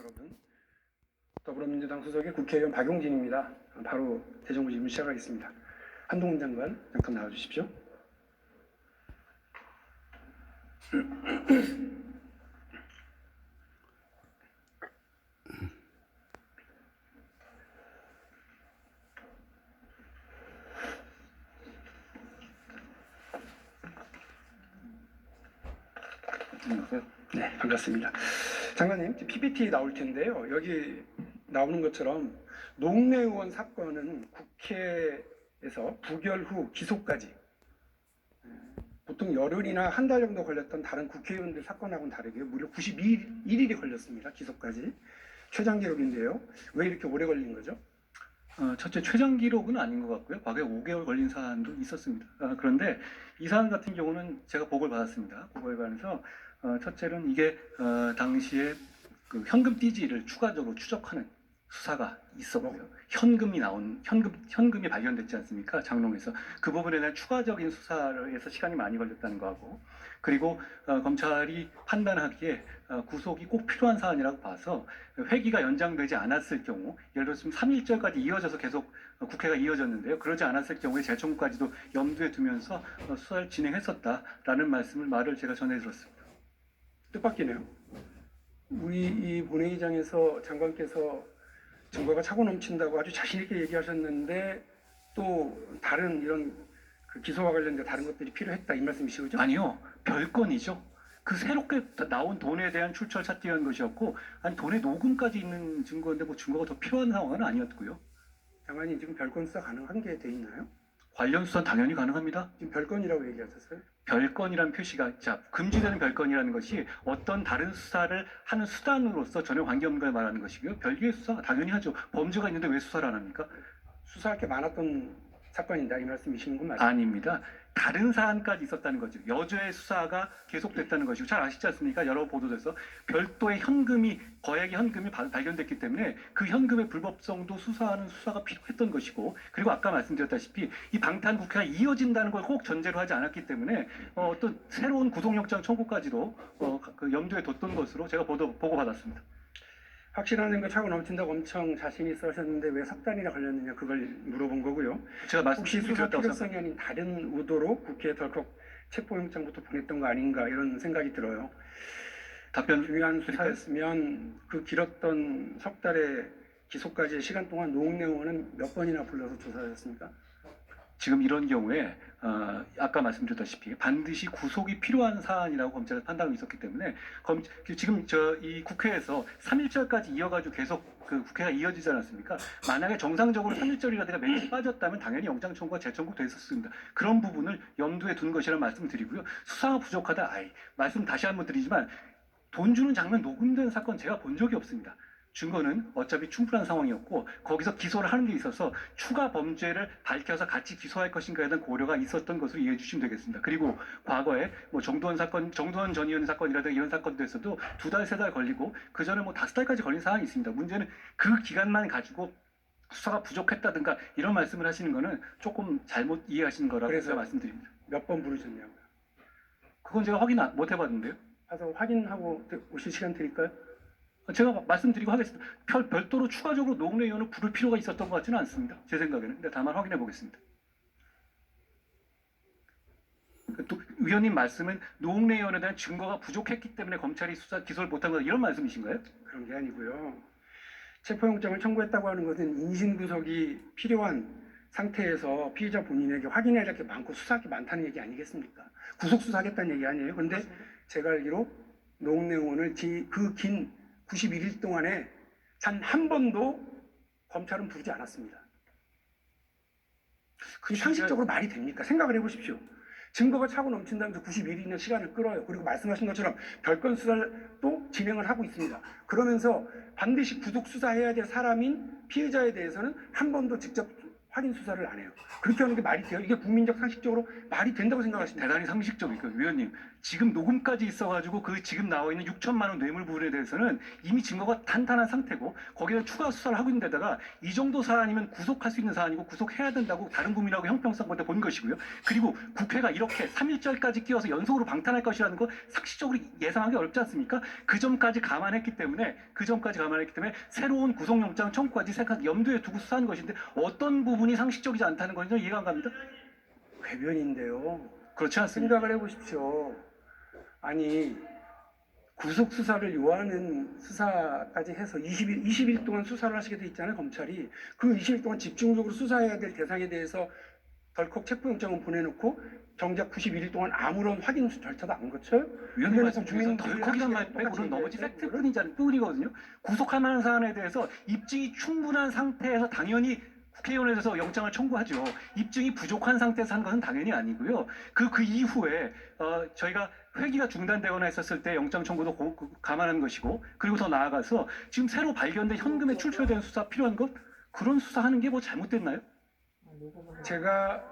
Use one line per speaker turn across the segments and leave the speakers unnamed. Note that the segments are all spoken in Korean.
여러분, 더불어민주당 소속의 국회의원 박용진입니다. 바로 대정부 질문 시작하겠습니다. 한동훈 장관 잠깐 나와주십시오. 네, 반갑습니다. 장관님, PPT 나올 텐데요. 여기 나오는 것처럼 노웅래 의원 사건은 국회에서 부결 후 기소까지 보통 열흘이나 한 달 정도 걸렸던 다른 국회의원들 사건하고는 다르게 무려 91일이 걸렸습니다. 기소까지. 최장 기록인데요. 왜 이렇게 오래 걸린 거죠?
첫째, 최장 기록은 아닌 것 같고요. 과거에 5개월 걸린 사안도 있었습니다. 그런데 이 사안 같은 경우는 제가 보고를 받았습니다. 보고에 관해서 첫째는 이게 당시에 그 현금 띠지를 추가적으로 추적하는 수사가 있었고요. 현금이 발견됐지 않습니까? 장롱에서. 그 부분에 대한 추가적인 수사에서 시간이 많이 걸렸다는 거하고, 그리고 검찰이 판단하기에 구속이 꼭 필요한 사안이라고 봐서 회기가 연장되지 않았을 경우, 예를 들어서 3.1절까지 이어져서 계속 국회가 이어졌는데요. 그러지 않았을 경우에 재청구까지도 염두에 두면서 수사를 진행했었다라는 말을 제가 전해 들었습니다.
뜻밖이네요. 우리 이 본회의장에서 장관께서 증거가 차고 넘친다고 아주 자신 있게 얘기하셨는데 또 다른 이런 그 기소와 관련된 다른 것들이 필요했다 이 말씀이시죠? 그죠?
아니요, 별건이죠. 그 새롭게 나온 돈에 대한 출처를 찾기 위한 것이었고, 아니 돈의 녹음까지 있는 증거인데 뭐 증거가 더 필요한 상황은 아니었고요.
장관님 지금 별건 수사 가능한 게 돼 있나요?
관련 수사는 당연히 가능합니다.
지금 별건이라고 얘기하셨어요?
별건이라는 표시가, 금지되는 별건이라는 것이 어떤 다른 수사를 하는 수단으로서 전혀 관계없는 걸 말하는 것이고요. 별개의 수사 당연히 하죠. 범죄가 있는데 왜 수사를 안 합니까?
수사할 게 많았던 사건이다 이 말씀이시는 건 맞죠?
아닙니다. 다른 사안까지 있었다는 거죠. 여죄의 수사가 계속됐다는 것이고, 잘 아시지 않습니까? 여러 보도돼서 별도의 거액의 현금이 발견됐기 때문에 그 현금의 불법성도 수사하는 수사가 필요했던 것이고, 그리고 아까 말씀드렸다시피 이 방탄 국회가 이어진다는 걸 꼭 전제로 하지 않았기 때문에 어떤 새로운 구속영장 청구까지도 그 염두에 뒀던 것으로 제가 보고받았습니다.
확실한 증거 차고 넘친다고 엄청 자신 있어 하셨는데 왜 석달이나 걸렸느냐 그걸 물어본 거고요.
제가
혹시 수사 필요성이 아닌 다른 의도로 국회에 덜컥 체포영장부터 보냈던 거 아닌가 이런 생각이 들어요.
답변
중요한 수사였으면 그 길었던 석 달의 기소까지의 시간 동안 노웅래 의원은 몇 번이나 불러서 조사하셨습니까?
지금 이런 경우에 아까 말씀드렸다시피 반드시 구속이 필요한 사안이라고 검찰에서 판단하고 있었기 때문에 지금 이 국회에서 3.1절까지 이어가지고 계속 그 국회가 이어지지 않았습니까? 만약에 정상적으로 3.1절이라든가 매일 빠졌다면 당연히 영장 청구가 재청구돼 있었습니다. 그런 부분을 염두에 둔 것이라는 말씀을 드리고요. 수사가 부족하다. 말씀 다시 한번 드리지만 돈 주는 장면 녹음된 사건 제가 본 적이 없습니다. 증거는 어차피 충분한 상황이었고, 거기서 기소를 하는 데 있어서 추가 범죄를 밝혀서 같이 기소할 것인가에 대한 고려가 있었던 것으로 이해해 주시면 되겠습니다. 그리고 과거에 뭐 정두원 전 의원 사건이라든가 이런 사건들에서도 2달, 3달 걸리고 그 전에 뭐 5달까지 걸린 사항이 있습니다. 문제는 그 기간만 가지고 수사가 부족했다든가 이런 말씀을 하시는 거는 조금 잘못 이해하시는 거라고 제가 말씀드립니다.
몇 번 부르셨냐고요?
그건 제가 확인 못 해봤는데요.
가서 확인하고 오실 시간 드릴까요?
제가 말씀드리고 하겠습니다. 별도로 추가적으로 노웅래 의원을 부를 필요가 있었던 것 같지는 않습니다. 제 생각에는. 근데 다만 확인해 보겠습니다. 또 의원님 말씀은 노웅래 의원에 대한 증거가 부족했기 때문에 검찰이 기소를 못한 거다 이런 말씀이신가요?
그런 게 아니고요. 체포영장을 청구했다고 하는 것은 인신구속이 필요한 상태에서 피의자 본인에게 확인해야 할 게 많고 수사할 게 많다는 얘기 아니겠습니까? 구속수사하겠다는 얘기 아니에요. 그런데 제가 알기로 노웅래 의원을 그 긴 91일 동안에 단 한 번도 검찰은 부르지 않았습니다. 그게 상식적으로 말이 됩니까? 생각을 해보십시오. 증거가 차고 넘친다면서 91일이나 시간을 끌어요. 그리고 말씀하신 것처럼 별건 수사를 또 진행을 하고 있습니다. 그러면서 반드시 구속 수사해야 될 사람인 피해자에 대해서는 한 번도 직접 확인 수사를 안 해요. 그렇게 하는 게 말이 돼요? 이게 국민적 상식적으로 말이 된다고 생각하십니까?
대단히 상식적이고, 위원님 지금 녹음까지 있어가지고 그 지금 나와 있는 6천만 원 뇌물 부분에 대해서는 이미 증거가 탄탄한 상태고 거기에 추가 수사를 하고 있는 데다가 이 정도 사안이면 구속할 수 있는 사안이고 구속해야 된다고 다른 국민하고 형평성권에 본 것이고요. 그리고 국회가 이렇게 3.1절까지 끼워서 연속으로 방탄할 것이라는 거 상식적으로 예상하기 어렵지 않습니까? 그 점까지 감안했기 때문에 새로운 구속영장 청구까지 생각 염두에 두고 수사한 것인데 어떤 부분이 상식적이지 않다는 건지 이해가 안 갑니다.
궤변인데요.
그렇지 않습니다.
생각을 해보십시오. 아니 구속 수사를 요하는 수사까지 해서 20일 동안 수사를 하시게 돼 있잖아요. 검찰이 그 20일 동안 집중적으로 수사해야 될 대상에 대해서 덜컥 체포영장은 보내놓고 정작 91일 동안 아무런 확인 절차도 안 거쳐요?
위원님 말씀 중에서 덜컥이란 말 빼고는 나머지 팩트뿐이잖아요. 구속할 만한 사안에 대해서 입증이 충분한 상태에서 당연히 국회의원에서 영장을 청구하죠. 입증이 부족한 상태에서 한 것은 당연히 아니고요. 그 이후에 저희가 회기가 중단되거나 했었을 때 영장 청구도 감안한 것이고, 그리고 더 나아가서 지금 새로 발견된 현금에 출처된 수사 필요한 것, 그런 수사하는 게 뭐 잘못됐나요?
제가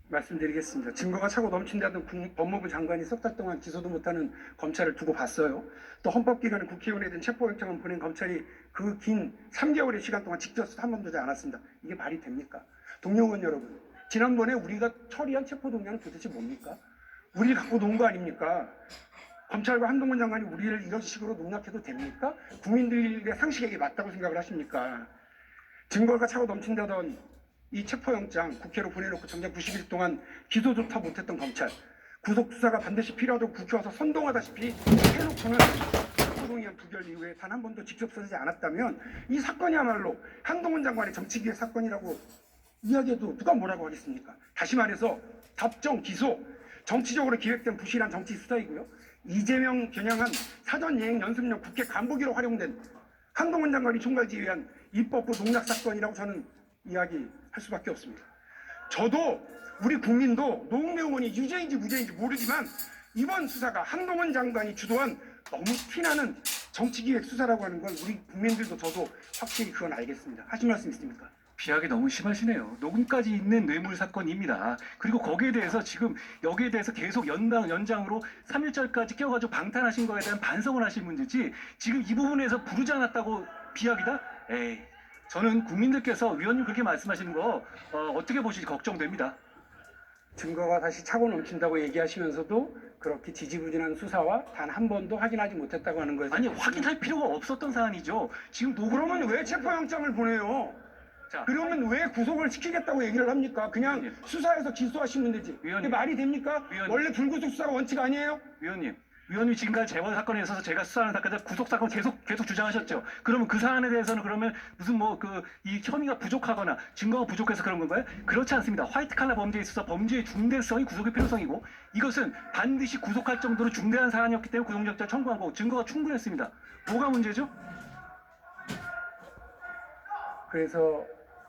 말씀드리겠습니다. 증거가 차고 넘친다던 법무부 장관이 석 달 동안 기소도 못하는 검찰을 두고 봤어요. 또 헌법기관은 국회의원에 대한 체포영장을 보낸 검찰이 그 긴 3개월의 시간 동안 직접 한 번도 하지 않았습니다. 이게 말이 됩니까? 동료 의원 여러분, 지난번에 우리가 처리한 체포동의안은 도대체 뭡니까? 우리를 갖고 논 거 아닙니까? 검찰과 한동훈 장관이 우리를 이런 식으로 농락해도 됩니까? 국민들의 상식에 맞다고 생각을 하십니까? 증거가 차고 넘친다던 이 체포영장 국회로 보내놓고 정작 90일 동안 기소조차 못했던 검찰, 구속수사가 반드시 필요하다고 국회 와서 선동하다시피 해놓고는 체포동의안 부결 이후에 단 한 번도 직접 서지 않았다면 이 사건이야말로 한동훈 장관의 정치기획 사건이라고 이야기해도 누가 뭐라고 하겠습니까? 다시 말해서 답정, 기소, 정치적으로 기획된 부실한 정치 수사이고요. 이재명 겨냥한 사전예행 연습용 국회 간부기로 활용된 한동훈 장관이 총괄 지휘한 입법부 농락 사건이라고 저는 이야기할 수밖에 없습니다. 저도 우리 국민도 노웅래 의원이 유죄인지 무죄인지 모르지만 이번 수사가 한동훈 장관이 주도한 너무 티나는 정치기획 수사라고 하는 건 우리 국민들도 저도 확실히 그건 알겠습니다. 하실 말씀 있습니까?
비하기 너무 심하시네요. 녹음까지 있는 뇌물 사건입니다. 그리고 거기에 대해서 지금 여기에 대해서 계속 연장으로 3.1절까지 껴가지고 방탄하신 거에 대한 반성을 하실 문제지 지금 이 부분에서 부르지 않았다고 비하기다? 에이, 저는 국민들께서 위원님 그렇게 말씀하시는 거 어떻게 보실지 걱정됩니다.
증거가 다시 차고 넘친다고 얘기하시면서도 그렇게 지지부진한 수사와 단 한 번도 확인하지 못했다고 하는 거에서
아니 확인할 필요가 없었던 사안이죠. 지금
그러면 왜 체포영장을 보내요?
자,
그러면 왜 구속을 시키겠다고 얘기를 합니까? 그냥
위원님.
수사해서 기소하시면 되지.
위원님.
이게 말이 됩니까?
위원님.
원래 불구속 수사가 원칙 아니에요?
위원님 지금까지 재벌 사건에 있어서 제가 수사하는 사건에서 구속 사건 계속 주장하셨죠. 그러면 그 사안에 대해서는 그러면 무슨 이 혐의가 부족하거나 증거가 부족해서 그런 건가요? 그렇지 않습니다. 화이트 칼라 범죄에 있어서 범죄의 중대성이 구속의 필요성이고 이것은 반드시 구속할 정도로 중대한 사안이었기 때문에 구속영장 청구한 거고 증거가 충분했습니다. 뭐가 문제죠?
그래서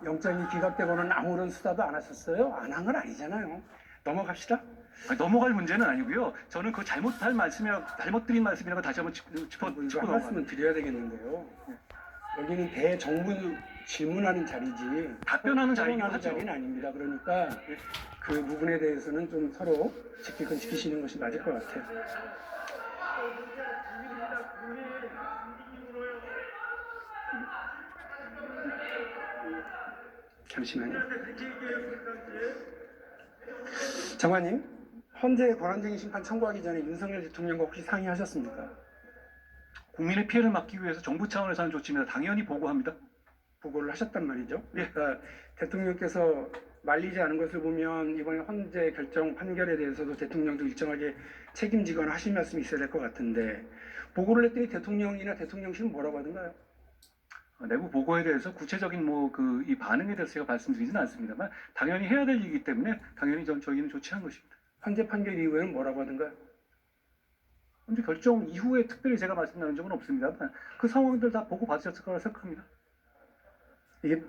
영장이 기각되고는 아무런 수사도 안 하셨어요? 안 한 건 아니잖아요. 넘어갑시다.
아니, 넘어갈 문제는 아니고요. 저는 그 잘못 드린 말씀이라고 다시 한번 짚고
이거 한
넘어갑니다.
말씀은 드려야 되겠는데요. 여기는 대정부 질문하는 자리지
답변하는 자리이기도
토론하는
하죠.
자리는 아닙니다. 그러니까 그 부분에 대해서는 좀 서로 지킬 건 지키시는 것이 맞을 것 같아요. 잠시만요. 장관님, 헌재 권한쟁의 심판 청구하기 전에 윤석열 대통령과 혹시 상의하셨습니까?
국민의 피해를 막기 위해서 정부 차원에서 하는 조치입니다. 당연히 보고합니다.
보고를 하셨단 말이죠.
예.
그러니까 대통령께서 말리지 않은 것을 보면 이번에 헌재 결정 판결에 대해서도 대통령도 일정하게 책임지거나 하실 말씀이 있어야 될 것 같은데 보고를 했더니 대통령이나 대통령실은 뭐라고 하던가요?
내부 보고에 대해서 구체적인 이 반응에 대해서 제가 말씀드리지는 않습니다만 당연히 해야 될 일이기 때문에 당연히 저희는 조치한 것입니다.
헌재 판결 이후에는 뭐라고 하던가요?
현재 결정 이후에 특별히 제가 말씀 나눈 적은 없습니다만 그 상황들 다 보고 받으셨을 거라 생각합니다.
이게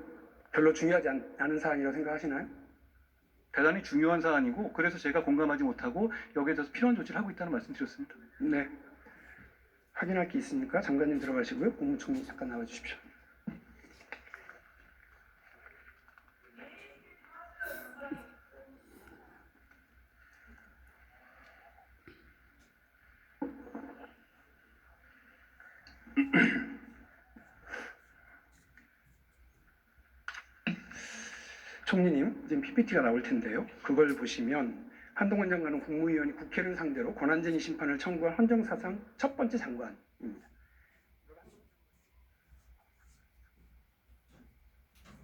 별로 중요하지 않은 사안이라고 생각하시나요?
대단히 중요한 사안이고 그래서 제가 공감하지 못하고 여기에 대해서 필요한 조치를 하고 있다는 말씀 드렸습니다.
네. 확인할 게 있으니까 장관님 들어가시고요. 국무총리 잠깐 나와 주십시오. 총리님, 지금 PPT가 나올 텐데요. 그걸 보시면 한동훈 장관은 국무위원이 국회를 상대로 권한쟁의 심판을 청구한 헌정사상 첫 번째 장관입니다.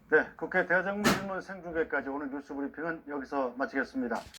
네, 국회 대정부 질문 생중계까지 오늘 뉴스 브리핑은 여기서 마치겠습니다.